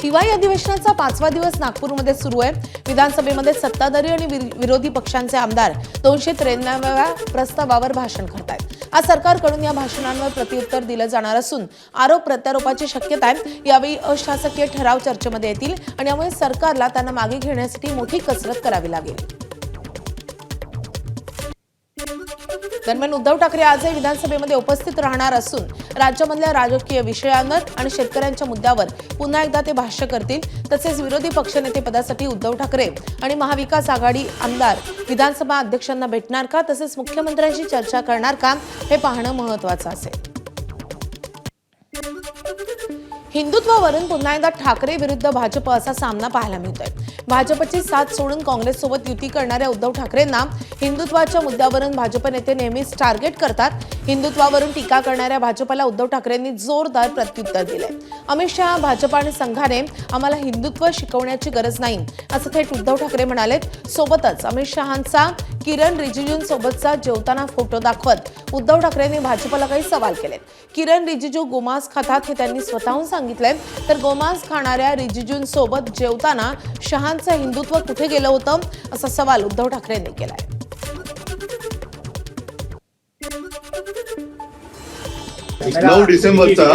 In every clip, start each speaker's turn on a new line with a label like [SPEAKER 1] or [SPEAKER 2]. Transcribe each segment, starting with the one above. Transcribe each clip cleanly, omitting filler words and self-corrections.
[SPEAKER 1] हिवाळी अधिवेशनाचा 5वा दिवस नागपूरमध्ये सुरू आहे। विधानसभेमध्ये सत्ताधारी आणि विरोधी पक्षांचे आमदार 293व्या प्रस्तावावर भाषण करतायत। आज सरकारकडून या भाषणांवर प्रत्युत्तर दिलं जाणार असून आरोप प्रत्यारोपाची शक्यता आहे। यावेळी अशासकीय ठराव चर्चेमध्ये येतील आणि यामुळे सरकारला त्यांना मागे घेण्यासाठी मोठी कसरत करावी लागेल। दरम्यान उद्धव ठाकरे आजही विधानसभेमध्ये उपस्थित राहणार असून राज्यामधल्या राजकीय विषयांवर आणि शेतकऱ्यांच्या मुद्द्यावर पुन्हा एकदा ते भाष्य करतील। तसेच विरोधी पक्षनेते पदासाठी उद्धव ठाकरे आणि महाविकास आघाडी आमदार विधानसभा अध्यक्षांना भेटणार का, तसेच मुख्यमंत्र्यांशी चर्चा करणार का, हे पाहणं महत्त्वाचं असेल। हिंदुत्वावरून पुन्हा एकदा ठाकरे विरुद्ध भाजप असा सामना पाहायला मिळतोय। भाजपची साथ सोडून काँग्रेससोबत युती करणाऱ्या उद्धव ठाकरेंना हिंदुत्वाच्या मुद्द्यावरून भाजप नेते नेहमीच टार्गेट करतात। हिंदुत्वावरून टीका करणाऱ्या भाजपला उद्धव ठाकरेंनी जोरदार प्रत्युत्तर दिलंय। अमित शहा, भाजप आणि संघाने आम्हाला हिंदुत्व शिकवण्याची गरज नाही, असं थेट उद्धव ठाकरे म्हणालेत। सोबतच अमित शहांचा किरण रिजिजूंसोबतचा जेवताना फोटो दाखवत उद्धव ठाकरेंनी भाजपला काही सवाल केलेत। किरण रिजिजू गोमांस खातात हे त्यांनी स्वतःहून सांगितलंय, तर गोमांस खाणाऱ्या रिजिजूंसोबत जेवताना शहांचं हिंदुत्व कुठे गेलं होतं, असा सवाल उद्धव ठाकरेंनी केलाय।
[SPEAKER 2] 9 डिसेंबरचा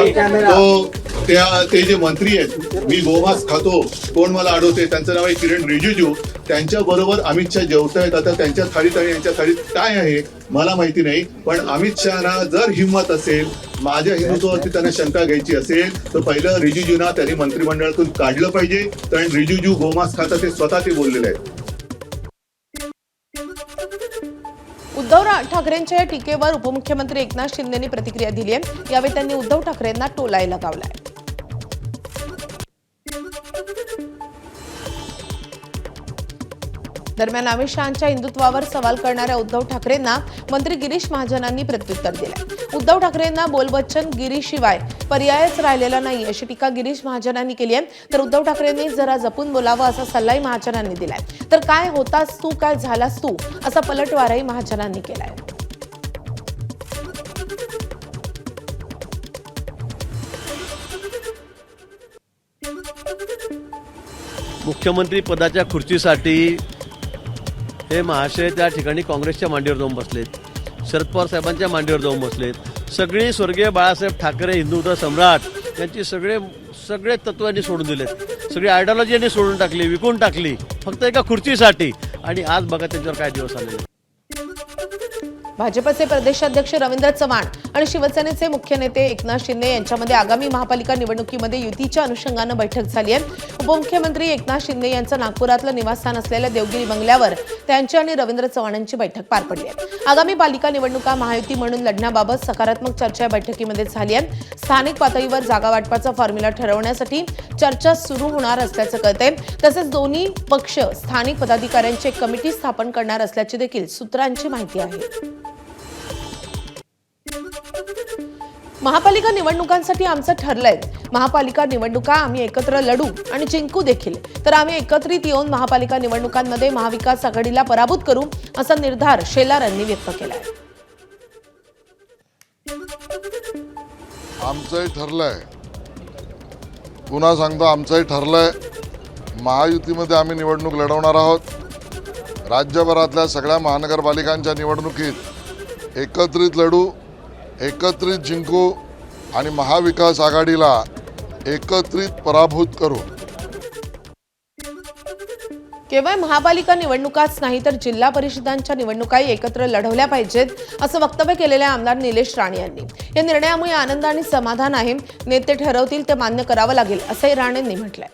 [SPEAKER 2] ते जे मंत्री आहेत, मी गोमांस खातो, कोण मला अडवते, त्यांचं नाव आहे किरण रिजिजू। त्यांच्या बरोबर अमित शहा जेवतायत। आता त्यांच्या थाळीत आणि यांच्या थाळीत काय आहे मला माहिती नाही, पण अमित शहाना जर हिंमत असेल, माझ्या हिंदुत्वावरती त्यांना शंका घ्यायची असेल, तर पहिलं रिजिजूंना त्यांनी मंत्रिमंडळातून काढलं पाहिजे। कारण रिजिजू गोमांस खातात हे स्वतः ते बोललेले आहेत।
[SPEAKER 1] उद्धव ठाकरेंच्या या टीकेवर उपमुख्यमंत्री एकनाथ शिंदेंनी प्रतिक्रिया दिली आहे। यावेळी त्यांनी उद्धव ठाकरेंना टोलायला लावलाय। दरम्यान अमित शहांच्या हिंदुत्वावर सवाल करणाऱ्या उद्धव ठाकरेंना मंत्री गिरीश महाजनांनी प्रत्युत्तर दिलंय। उद्धव ठाकरेंना बोलबच्चन गिरीशिवाय पर्यायच राहिलेला नाही, अशी टीका गिरीश महाजनांनी केली आहे। तर उद्धव ठाकरेंनी जरा जपून बोलावं असा सल्लाही महाजनांनी दिलाय। तर काय होतास तू, काय झालास तू, असा पलटवारही महाजनांनी केलाय।
[SPEAKER 3] मुख्यमंत्री पदाच्या खुर्चीसाठी हे महाशय त्या ठिकाणी काँग्रेसच्या मांडीवर जाऊन बसलेत, शरद पवार साहेबांच्या मांडीवर जाऊन बसलेत। सगळी स्वर्गीय बाळासाहेब ठाकरे हिंदुत्व सम्राट यांची सगळे तत्त्वांनी सोडून दिलेत, सगळी आयडिओलॉजी यांनी सोडून टाकली, विकून टाकली, फक्त एका खुर्चीसाठी। आणि आज बघा त्यांच्यावर काय दिवस आलेले।
[SPEAKER 1] भाजपचे प्रदेशाध्यक्ष रवींद्र चव्हाण आणि शिवसेनेचे मुख्य नेते एकनाथ शिंदे यांच्यामध्ये आगामी महापालिका निवडणुकीमध्ये युतीच्या अनुषंगाने बैठक झाली आहे। उपमुख्यमंत्री एकनाथ शिंदे यांचं नागपुरातलं निवासस्थान असलेल्या देवगिरी बंगल्यावर त्यांची आणि रवींद्र चव्हाणांची बैठक पार पडली आहे। आगामी पालिका निवडणुका महायुती म्हणून लढण्याबाबत सकारात्मक चर्चा या बैठकीमध्ये झाली आहे। स्थानिक पातळीवर जागा वाटपाचा फॉर्म्युला ठरवण्यासाठी चर्चा सुरू होणार असल्याचं कळतंय। तसेच दोन्ही पक्ष स्थानिक पदाधिकाऱ्यांची एक कमिटी स्थापन करणार असल्याची देखील सूत्रांची माहिती आहे। महापालिका निवडणुकांसाठी आमचं ठरलंय, महापालिका निवडणुका आम्ही एकत्र लढू आणि जिंकू देखील, तर आम्ही एकत्रित येऊन महापालिका निवडणुकांमध्ये महाविकास आघाडीला पराभूत करू, असा निर्धार शेलार यांनी व्यक्त केलाय।
[SPEAKER 4] आमचंही ठरलंय, पुन्हा सांगतो आमचंही ठरलंय, महायुतीमध्ये आम्ही निवडणूक लढवणार आहोत। राज्यभरातल्या सगळ्या महानगरपालिकांच्या निवडणुकीत एकत्रित लढू, एकत्रित जिंकू आणि महाविकास आघाडीला एकत्रित पराभूत करू।
[SPEAKER 1] केवळ महापालिका निवडणुकाच नाही तर जिल्हा परिषदांच्या निवडणुकाही एकत्र लढवल्या पाहिजेत, असं वक्तव्य केलेले आमदार निलेश राणे यांनी। या निर्णयामुळे आनंद आणि समाधान आहे, नेते ठरवतील ते मान्य करावं लागेल, असंही राणेंनी म्हटलंय।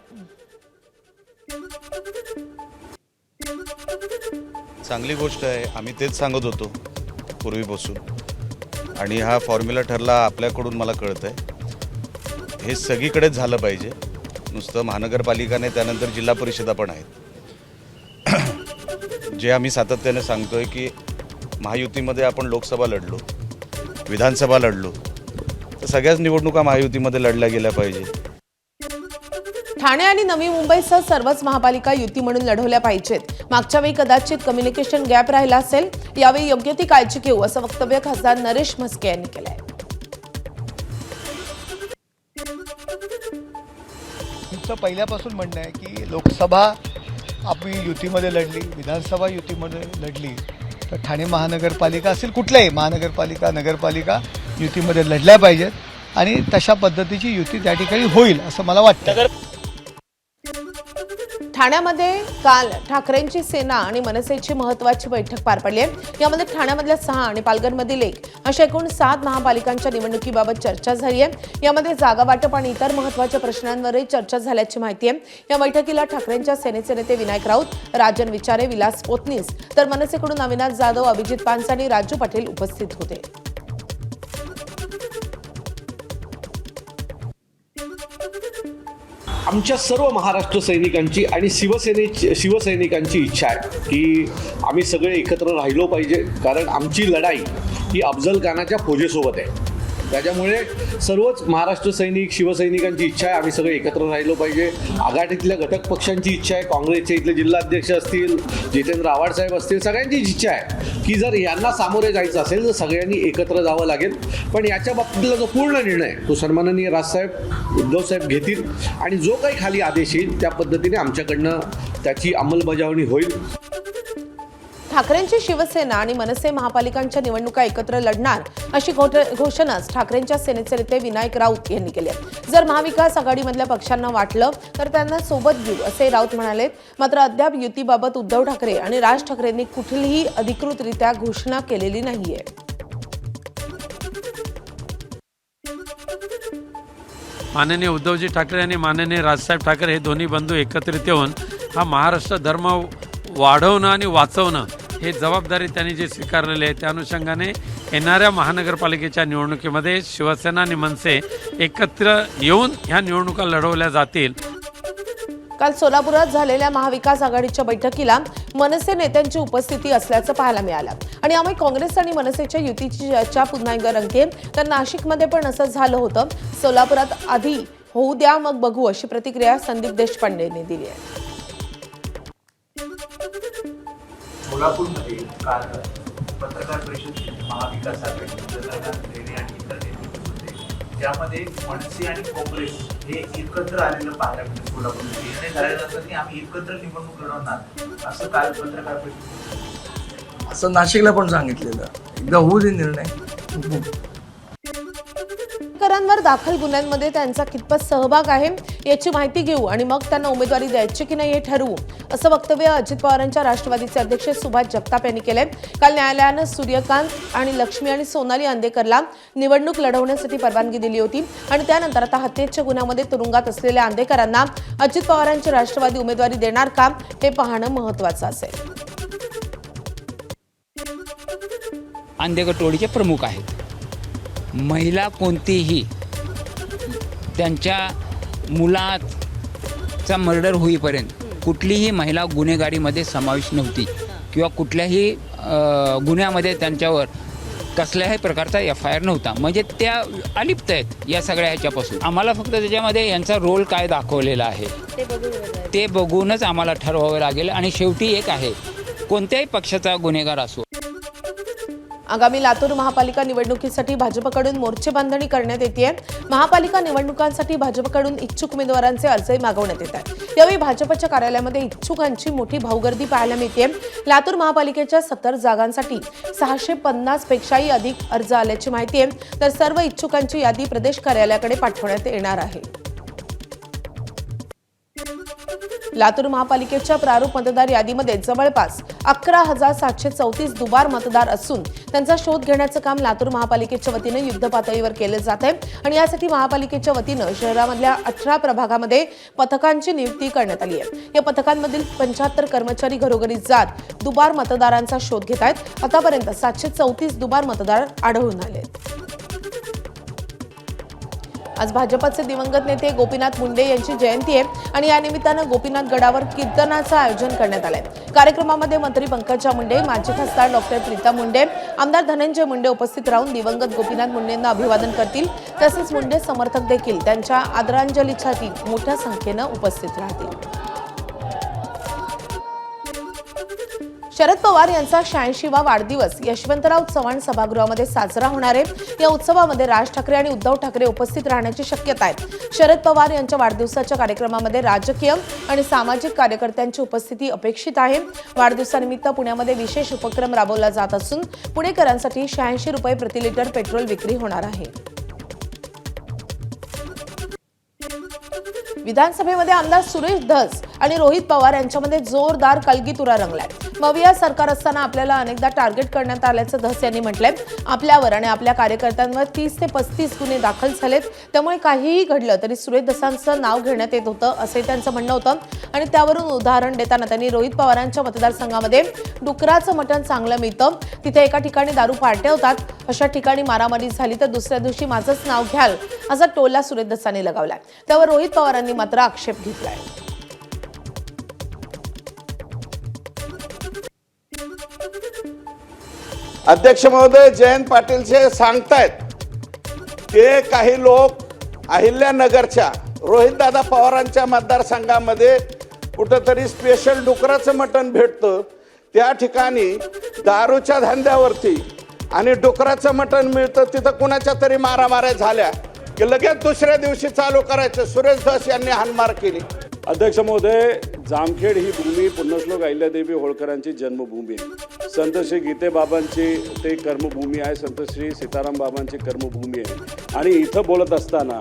[SPEAKER 5] चांगली गोष्ट आहे, आम्ही तेच सांगत होतो पूर्वीपासून, आणि हा फॉर्म्युला ठरला आपल्याकडून मला कळतंय। हे सगळीकडेच झालं पाहिजे, नुसतं महानगरपालिका नाही, त्यानंतर जिल्हा परिषदा पण आहेत। जे आम्ही सातत्याने सांगतोय की महायुतीमध्ये आपण लोकसभा लढलो, विधानसभा लढलो, तर सगळ्याच निवडणुका महायुतीमध्ये लढल्या गेल्या पाहिजे।
[SPEAKER 1] ठाणे आणि नवी मुंबईसह सर्वच महापालिका युती म्हणून लढवल्या पाहिजेत। मागच्या वेळी कदाचित कम्युनिकेशन गॅप राहिला असेल, यावेळी योग्य ती काळजी घेऊ, असं वक्तव्य खासदार नरेश म्हस्के यांनी केलंय।
[SPEAKER 6] तुमचं पहिल्यापासून म्हणणं आहे की लोकसभा आपली युतीमध्ये लढली, विधानसभा युतीमध्ये लढली, तर ठाणे महानगरपालिका असेल कुठल्याही महानगरपालिका नगरपालिका युतीमध्ये लढल्या पाहिजेत आणि तशा पद्धतीची युती त्या ठिकाणी होईल असं मला वाटतं.
[SPEAKER 1] ठाण्यामध्ये काल ठाकरेंची सेना आणि मनसेची महत्वाची बैठक पार पडली आहे. यामध्ये ठाण्यामधल्या 6 आणि पालघरमधील 1 अशा एकूण 7 महापालिकांच्या निवडणुकीबाबत चर्चा झाली आहे. यामध्ये जागा वाटप आणि इतर महत्वाच्या प्रश्नांवरही चर्चा झाल्याची माहिती आहे. या बैठकीला ठाकरेंच्या सेनेचे नेते विनायक राऊत, राजन विचारे, विलास पोतनीस तर मनसेकडून अविनाश जाधव, अभिजित पानसा आणि राजू पाटील उपस्थित होते.
[SPEAKER 7] आमच्या सर्व महाराष्ट्र सैनिकांची आणि शिवसैनिकांची इच्छा आहे की आम्ही सगळे एकत्र राहिलो पाहिजे, कारण आमची लढाई ही अफजल खानाच्या फौजेसोबत आहे. त्याच्यामुळे सर्वच महाराष्ट्र सैनिक शिवसैनिकांची इच्छा आहे आम्ही सगळे एकत्र राहिलो पाहिजे. आघाडीतल्या घटक पक्षांची इच्छा आहे, काँग्रेसचे इथले जिल्हाध्यक्ष असतील, जितेंद्र आव्हाड साहेब असतील, सगळ्यांचीच इच्छा आहे की जर यांना सामोरे जायचं असेल तर सगळ्यांनी एकत्र जावं लागेल. पण याच्या बाबतीतला जो पूर्ण निर्णय तो सन्माननीय राजसाहेब उद्धवसाहेब घेतील आणि जो काही खाली आदेश येईल त्या पद्धतीने आमच्याकडनं त्याची अंमलबजावणी होईल.
[SPEAKER 1] ठाकरेंची शिवसेना आणि मनसे महापालिकांच्या निवडणुका एकत्र लढणार अशी घोषणाच ठाकरेंच्या सेनेचे नेते विनायक राऊत यांनी केली आहे. जर महाविकास आघाडीमधल्या पक्षांना वाटलं तर त्यांना सोबत घेऊ असे राऊत म्हणाले. मात्र अद्याप युतीबाबत उद्धव ठाकरे आणि राज ठाकरेंनी कुठलीही अधिकृतरित्या घोषणा केलेली नाहीये.
[SPEAKER 8] माननीय उद्धवजी ठाकरे आणि माननीय राजसाहेब ठाकरे हे दोन्ही बंधू एकत्रित येऊन हा महाराष्ट्र धर्म वाढवणं आणि वाचवणं हे जबाबदारी त्यांनी जे स्वीकारलेली आहे त्या अनुषंगाने येणाऱ्या महानगरपालिकेच्या निवडणुकीमध्ये शिवसेना आणि मनसे एकत्र येऊन ह्या निवडणुका लढवल्या जातील.
[SPEAKER 1] काल सोलापुरात झालेल्या महाविकास आघाडीच्या बैठकीला मनसे नेत्यांची उपस्थिती असल्याचं पाहायला मिळालं आणि यामुळे काँग्रेस आणि मनसेच्या युतीची चर्चा पुन्हा एकदा रंगते. तर नाशिकमध्ये पण असं झालं होतं. सोलापुरात आधी होऊ द्या मग बघू अशी प्रतिक्रिया संदीप देशपांडेंनी दिली आहे.
[SPEAKER 9] सोलापूरमध्ये काल पत्रकार परिषद महाविकास आघाडी आणि इतर नेते होते, ज्यामध्ये मनसे आणि काँग्रेस हे एकत्र आलेलं पाहायला मिळतं. सोलापूरमध्ये निर्णय झालेला असं की आम्ही एकत्र निवडणूक लढवणार असं काल पत्रकार परिषद
[SPEAKER 10] असं नाशिकला पण सांगितलेलं. एकदा होऊ दे निर्णय.
[SPEAKER 1] वर दाखल गुन्ह्यांमध्ये त्यांचा कितपत सहभाग आहे याची माहिती घेऊ आणि मग त्यांना उमेदवारी द्यायची की नाही हे ठरवू असं वक्तव्य अजित पवारांच्या राष्ट्रवादीचे अध्यक्ष सुभाष जगताप यांनी केलंय. काल न्यायालयानं सूर्यकांत आणि लक्ष्मी आणि सोनाली आंदेकरला निवडणूक लढवण्यासाठी परवानगी दिली होती आणि त्यानंतर आता हत्येच्या गुन्ह्यामध्ये तुरुंगात असलेल्या आंदेकरांना अजित पवारांची राष्ट्रवादी उमेदवारी देणार का हे पाहणं महत्त्वाचं असेल.
[SPEAKER 11] आंदेकर टोळीचे प्रमुख आहेत. महिला कोणतीही त्यांच्या मुलाचा मर्डर होईपर्यंत कुठलीही महिला गुन्हेगारीमध्ये समावेश नव्हती किंवा कुठल्याही गुन्ह्यामध्ये त्यांच्यावर कसल्याही प्रकारचा FIR नव्हता. म्हणजे त्या अलिप्त आहेत या सगळ्या ह्याच्यापासून. आम्हाला फक्त त्याच्यामध्ये यांचा रोल काय दाखवलेला आहे ते बघूनच आम्हाला ठरवावं लागेल. आणि शेवटी एक आहे, कोणत्याही पक्षाचा गुन्हेगार असो.
[SPEAKER 1] आगामी लातूर महापालिका निवडणुकीसाठी भाजपकडून मोर्चे बांधणी करण्यात येते. महापालिका निवडणुकांसाठी भाजपकडून इच्छुक उमेदवारांचे अर्जही मागवण्यात येत आहेत. यावेळी भाजपच्या कार्यालयामध्ये इच्छुकांची मोठी भाऊगर्दी पाहायला मिळते. लातूर महापालिकेच्या 70 जागांसाठी 650 पेक्षाही अधिक अर्ज आल्याची माहिती आहे. तर सर्व इच्छुकांची यादी प्रदेश कार्यालयाकडे पाठवण्यात येणार आहे. लातूर महापालिकेच्या प्रारूप मतदार यादीमध्ये जवळपास 11,734 दुबार मतदार असून त्यांचा शोध घेण्याचं काम लातूर महापालिकेच्या वतीने युद्धपातळीवर केलं जात आहे आणि यासाठी महापालिकेच्या वतीनं शहरामधल्या 18 प्रभागामध्ये पथकांची नियुक्ती करण्यात आली आहे. या पथकांमधील 75 कर्मचारी घरोघरी जात दुबार मतदारांचा शोध घेत आहेत. आतापर्यंत 734 दुबार मतदार आढळून आले. आज भाजपचे दिवंगत नेते गोपीनाथ मुंडे यांची जयंती आहे आणि या निमित्तानं गोपीनाथ गडावर कीर्तनाचं आयोजन करण्यात आलंय. कार्यक्रमामध्ये मंत्री पंकजा मुंडे, माजी खासदार डॉक्टर प्रीतम मुंडे, आमदार धनंजय मुंडे उपस्थित राहून दिवंगत गोपीनाथ मुंडेंना अभिवादन करतील. तसेच मुंडे समर्थक देखील त्यांच्या आदरांजलीसाठी मोठ्या संख्येनं उपस्थित राहतील. शरद पवार यांचा 86वा वाढदिवस यशवंतराव चव्हाण सभागृहामध्ये साजरा होणार आहे। या उत्सवामध्ये राज ठाकरे आणि उद्धव ठाकरे उपस्थित राहण्याची शक्यता आहे। शरद पवार यांच्या वाढदिवसाच्या कार्यक्रमामध्ये राजकीय आणि सामाजिक कार्यकर्त्यांची उपस्थिती अपेक्षित आहे। वाढदिवसानिमित्त पुण्यामध्ये विशेष उपक्रम राबवला जात असून पुणेकरांसाठी 86 रुपये प्रति लिटर पेट्रोल विक्री होणार आहे। विधानसभेमध्ये आमदार सुरेश धस आणि रोहित पवार यांच्यामध्ये जोरदार कलगीतुरा रंगलाय। मविया सरकार असताना आपल्याला अनेकदा टार्गेट करण्यात आल्याचं धस यांनी म्हटलंय। आपल्यावर आणि आपल्या कार्यकर्त्यांवर 30 ते 35 गुन्हे दाखल झालेत, त्यामुळे काहीही घडलं तरी सुरेश धसांचं नाव घेण्यात येत होतं असं त्यांचं म्हणणं होतं। आणि त्यावरून उदाहरण देताना त्यांनी रोहित पवारांच्या मतदारसंघामध्ये डुकराचं मटण चांगलं मिळतं, तिथे एका ठिकाणी दारू पार्ट्या होतात, अशा ठिकाणी मारामारी झाली तर दुसऱ्या दिवशी माझंच नाव घ्याल असा टोला सुरेश धसांनी लगावलाय। त्यावर रोहित पवारांनी मात्र आक्षेप घेतलाय।
[SPEAKER 12] अध्यक्ष महोदय, जयंत पाटील जे सांगतायत ते काही लोक अहिल्यानगरच्या रोहितदादा पवारांच्या मतदारसंघामध्ये कुठंतरी स्पेशल डुकराचं मटण भेटतं, त्या ठिकाणी दारूच्या धंद्यावरती आणि डुकराचं मटण मिळतं, तिथं कुणाच्या तरी मारामाऱ्या झाल्या की लगेच दुसऱ्या दिवशी चालू करायचं। सुरेश धस यांनी हाणमार केली।
[SPEAKER 13] अध्यक्ष महोदय, जामखेड ही भूमी पुण्यश्लोक अहिल्यादेवी होळकरांची जन्मभूमी आहे। संत श्री गीते बाबांची ते कर्मभूमी आहे, संत श्री सीताराम बाबांची कर्मभूमी आहे। आणि इथं बोलत असताना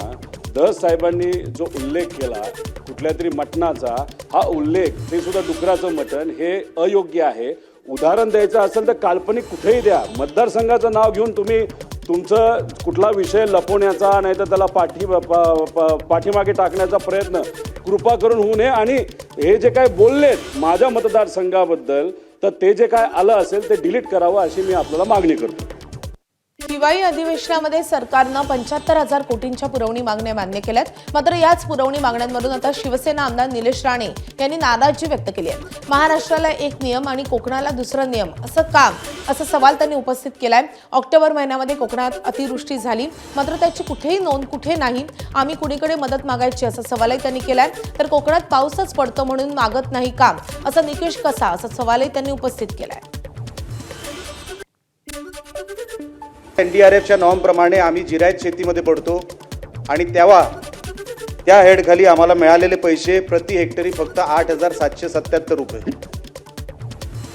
[SPEAKER 13] धस साहेबांनी जो उल्लेख केला कुठल्या तरी मटणाचा, हा उल्लेख ते सुद्धा डुकराचं मटण हे अयोग्य आहे। उदाहरण द्यायचं असेल तर काल्पनिक कुठेही द्या, मतदारसंघाचं नाव घेऊन तुम्ही तुमचं कुठला विषय लपवण्याचा नाही तर त्याला पाठीमागे टाकण्याचा प्रयत्न कृपा करून होऊ नये। आणि हे जे काय बोललेत माझ्या मतदारसंघाबद्दल, तर ते जे काय आलं असेल ते डिलीट करावं अशी मी आपल्याला मागणी करतो।
[SPEAKER 1] हिवाळी अधिवेशनामध्ये सरकारनं 75,000 कोटींच्या पुरवणी मागण्या मान्य केल्यात। मात्र याच पुरवणी मागण्यांवरून आता शिवसेना आमदार निलेश राणे यांनी नाराजी व्यक्त केली आहे। महाराष्ट्राला एक नियम आणि कोकणाला दुसरा नियम असं काम, असा सवाल त्यांनी उपस्थित केलाय। ऑक्टोबर महिन्यामध्ये कोकणात अतिवृष्टी झाली, मात्र त्याची कुठेही नोंद कुठे नाही, आम्ही कुणीकडे मदत मागायची असा सवालही त्यांनी केलाय। तर कोकणात पाऊसच पडतो म्हणून मागत नाही काम, असा निकष कसा, असा सवालही त्यांनी उपस्थित केलाय।
[SPEAKER 14] NDRFच्या नॉर्मप्रमाणे आम्ही जिरायत शेतीमध्ये पडतो आणि तेव्हा त्या हेडखाली आम्हाला मिळालेले पैसे प्रति हेक्टरी फक्त 8,777 रुपये।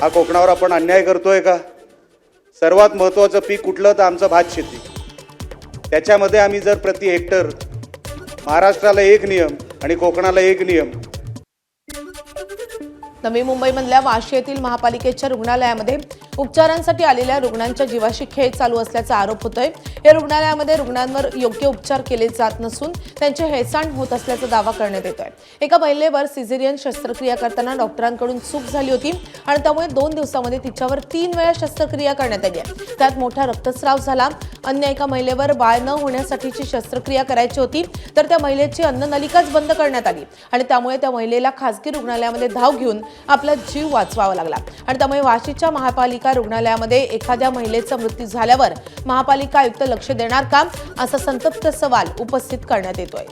[SPEAKER 14] हा कोकणावर आपण अन्याय करतोय का? सर्वात महत्त्वाचं पीक कुठलं तर आमचं भात शेती, त्याच्यामध्ये आम्ही जर प्रति हेक्टर महाराष्ट्राला एक नियम आणि कोकणाला एक नियम।
[SPEAKER 1] नवी मुंबईमधल्या वाशी येथील महापालिकेच्या रुग्णालयामध्ये उपचारांसाठी आलेल्या रुग्णांच्या जीवाशी खेळ चालू असल्याचा आरोप होतोय। या रुग्णालयामध्ये रुग्णांवर योग्य उपचार केले जात नसून त्यांचे हेळसांड होत असल्याचा दावा करण्यात येतोय। एका महिलेवर सिझेरियन शस्त्रक्रिया करताना डॉक्टरांकडून चूक झाली होती आणि त्यामुळे 2 दिवसांमध्ये तिच्यावर 3 वेळा शस्त्रक्रिया करण्यात आली आहे। त्यात मोठा रक्तस्राव झाला। अन्य एका महिलेवर बाळ न होण्यासाठीची शस्त्रक्रिया करायची होती, तर त्या महिलेची अन्ननलिकाच बंद करण्यात आली आणि त्यामुळे त्या महिलेला खासगी रुग्णालयामध्ये धाव घेऊन आपला जीव वाचवावा लागला। आणि त्यामुळे वाशीच्या महापालिका रुग्णालयामध्ये एखाद्या महिलेचा मृत्यू झाल्यावर महापालिका आयुक्त लक्ष देणार का, असा संतप्त सवाल उपस्थित करण्यात येतोय।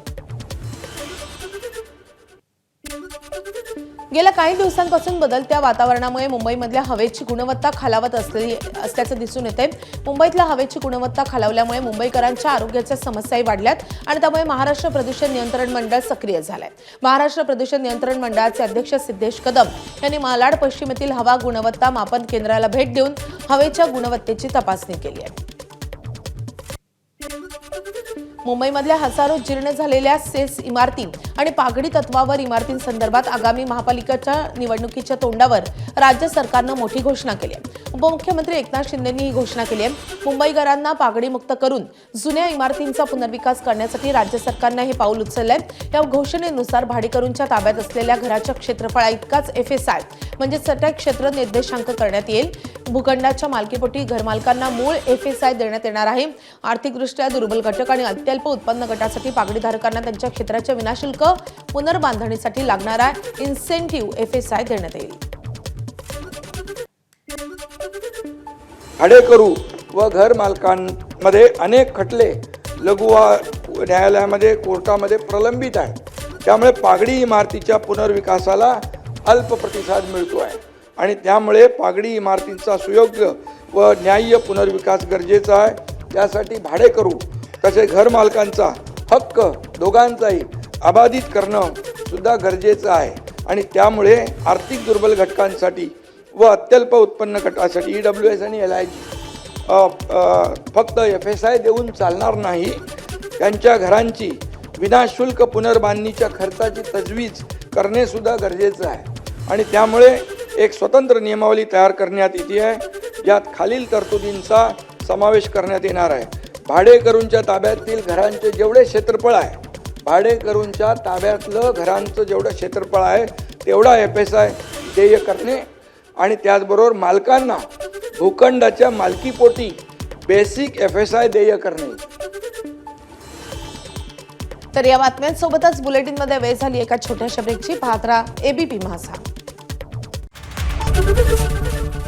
[SPEAKER 1] गेल्या काही दिवसांपासून बदलत्या वातावरणामुळे मुंबईमधल्या हवेची गुणवत्ता खालावत असल्याचं दिसून येते। मुंबईतल्या हवेची गुणवत्ता खालावल्यामुळे मुंबईकरांच्या आरोग्याच्या समस्याही वाढल्यात आणि त्यामुळे महाराष्ट्र प्रदूषण नियंत्रण मंडळ सक्रिय झालंय। महाराष्ट्र प्रदूषण नियंत्रण मंडळाचे अध्यक्ष सिद्धेश कदम यांनी मालाड पश्चिम येथील हवा गुणवत्ता मापन केंद्राला भेट देऊन हवेच्या गुणवत्तेची तपासणी केली आहे। मुंबईमधल्या हजारो जीर्ण झालेल्या सेस इमारती आणि पागडी तत्वावर इमारतींसंदर्भात आगामी महापालिकेच्या निवडणुकीच्या तोंडावर राज्य सरकारनं मोठी घोषणा केली आहे। उपमुख्यमंत्री एकनाथ शिंदेंनी ही घोषणा केली आहे। मुंबईकरांना पागडीमुक्त करून जुन्या इमारतींचा पुनर्विकास करण्यासाठी राज्य सरकारनं हे पाऊल उचललंय। या घोषणेनुसार भाडेकरूंच्या ताब्यात असलेल्या घराच्या क्षेत्रफळा इतकाच FSI म्हणजे सटाई क्षेत्र निर्देशांक करण्यात येईल। भूखंडाच्या मालकीपोटी घरमालकांना मूळ FSI देण्यात येणार आहे। आर्थिकदृष्ट्या दुर्बल घटक आणि अत्यल्प उत्पन्न गटासाठी पागडीधारकांना त्यांच्या क्षेत्राच्या विनाशुल्क पुनर्बांधणीसाठी लागणारा इन्सेंटिव्ह FSI देण्यात येईल।
[SPEAKER 10] भाडेकरू व घर मालकांमध्ये अनेक खटले लघु न्यायालयामध्ये कोर्टामध्ये प्रलंबित आहे। त्यामुळे पागडी इमारतीच्या पुनर्विकासाला अल्प प्रतिसाद मिळतो आहे आणि त्यामुळे पागडी इमारतींचा सुयोग्य व न्याय्य पुनर्विकास गरजेचा आहे. त्यासाठी भाडेकरू तसेच घरमालकांचा हक्क दोघांचाही अबाधित करणं सुद्धा गरजेचं आहे. आणि त्यामुळे आर्थिक दुर्बल घटकांसाठी व अत्यल्प उत्पन्न गटासाठी EWS आणि LIG फक्त FSI देऊन चालणार नाही. त्यांच्या घरांची विनाशुल्क पुनर्बांधणीच्या खर्चाची तजवीज करणे सुद्धा गरजेचं आहे. आणि त्यामुळे एक स्वतंत्र नियमावली तयार करण्यात येते आहे, ज्यात खालील तरतुदींचा समावेश करण्यात येणार आहे. भाडेकरूंच्या ताब्यातील घरांचे जेवढे क्षेत्रफळ आहे, भाडेकरूंच्या ताब्यातलं घरांचं जेवढं क्षेत्रफळ आहे तेवढा FSI देय करणे आणि त्याचबरोबर मालकांना भूखंडाच्या मालकीपोटी बेसिक FSI देय करणे.
[SPEAKER 1] तर या बातम्यांसोबतच बुलेटिनमध्ये वेळ झाली एका छोट्याशा ब्रेकची. पाहत राहा ABP माझा.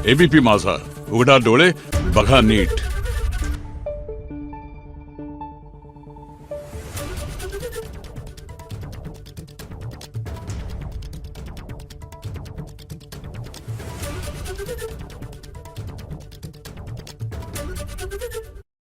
[SPEAKER 15] ABP माझा, उघडा डोळे बघा नीट.